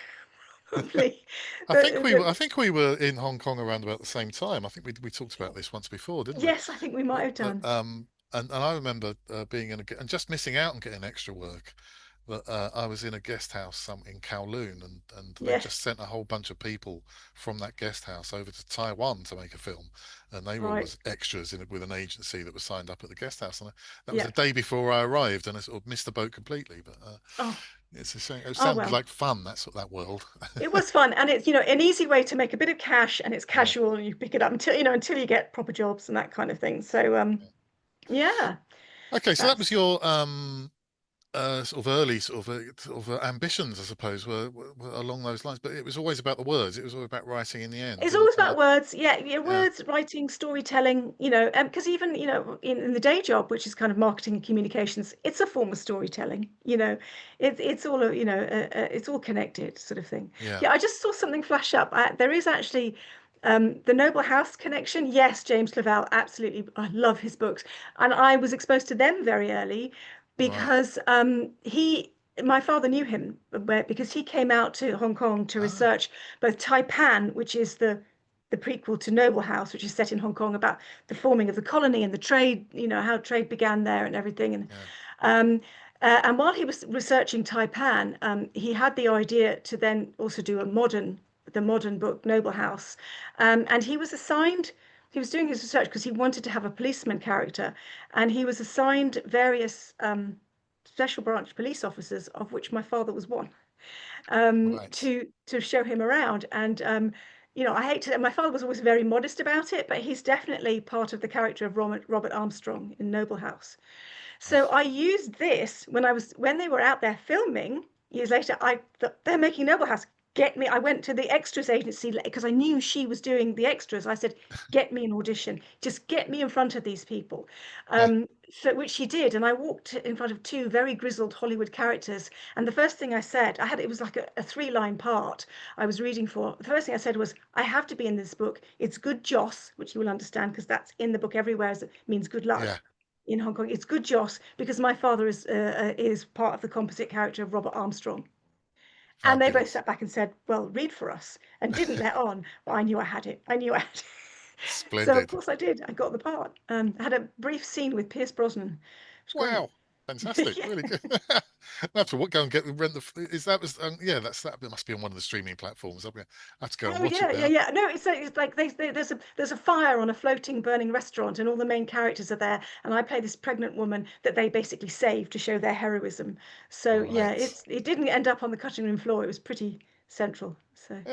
probably. I The think we were in Hong Kong around about the same time. I think we talked about this once before, didn't we? yes, I think we might have But done. and I remember being in and just missing out on getting extra work. But I was in a guest house in Kowloon, and they just Yes, sent a whole bunch of people from that guest house over to Taiwan to make a film, and they were all right. as extras in it with an agency that was signed up at the guest house. And that was Yeah. the day before I arrived, and I sort of missed the boat completely. But Oh, it's a shame. It oh sounded well. like fun. That world. It was fun, and it's, you know, an easy way to make a bit of cash, and it's Yeah. casual, and you pick it up until, you know, until you get proper jobs and that kind of thing. So yeah, Okay, so that was that's your sort of early ambitions, I suppose, were along those lines. But it was always about the words. It was always about writing in the end. It's always about words, yeah, yeah, Yeah, words, writing, storytelling, you know, because even, you know, in the day job, which is kind of marketing and communications, it's a form of storytelling, you know, it's all, you know, it's all connected sort of thing. yeah. Yeah, I just saw something flash up. There is actually the Noble House connection. Yes, James Clavell, absolutely. I love his books. And I was exposed to them very early Right. because my father knew him because he came out to Hong Kong to Ah, research both Taipan, which is the prequel to Noble House, which is set in Hong Kong about the forming of the colony and the trade, you know, how trade began there and everything. yeah. Um, and while he was researching Taipan, he had the idea to then also do the modern book Noble House, and he was assigned. He was doing his research because he wanted to have a policeman character, and he was assigned various special branch police officers, of which my father was one, Right. to show him around. And you know, I hate to. My father was always very modest about it, but he's definitely part of the character of Robert Armstrong in Noble House. So I used this when they were out there filming years later. I thought they're making Noble House. Get me. I went to the extras agency because I knew she was doing the extras. I said, "Get me an audition. Just get me in front of these people." So which she did, and I walked in front of two very grizzled Hollywood characters. And the first thing I said, it was like a three-line part I was reading for. The first thing I said was, "I have to be in this book. It's good Joss," which you will understand because that's in the book everywhere as it means good luck Yeah. in Hong Kong. It's good Joss because my father is part of the composite character of Robert Armstrong. And they both Fabulous. sat back and said, "Well, read for us," and didn't let on. But I knew I had it. I knew I had it. So of Splendid. course I did. I got the part. I had a brief scene with Pierce Brosnan. It was great. Wow. Fantastic. Yeah. Really good. I have to go and rent is that was yeah, that must be on one of the streaming platforms. I have to go and Oh watch it yeah, yeah, now. yeah. No, it's like there's a fire on a floating burning restaurant, and all the main characters are there, and I play this pregnant woman that they basically save to show their heroism. So yeah, Right. it didn't end up on the cutting room floor. It was pretty central. So.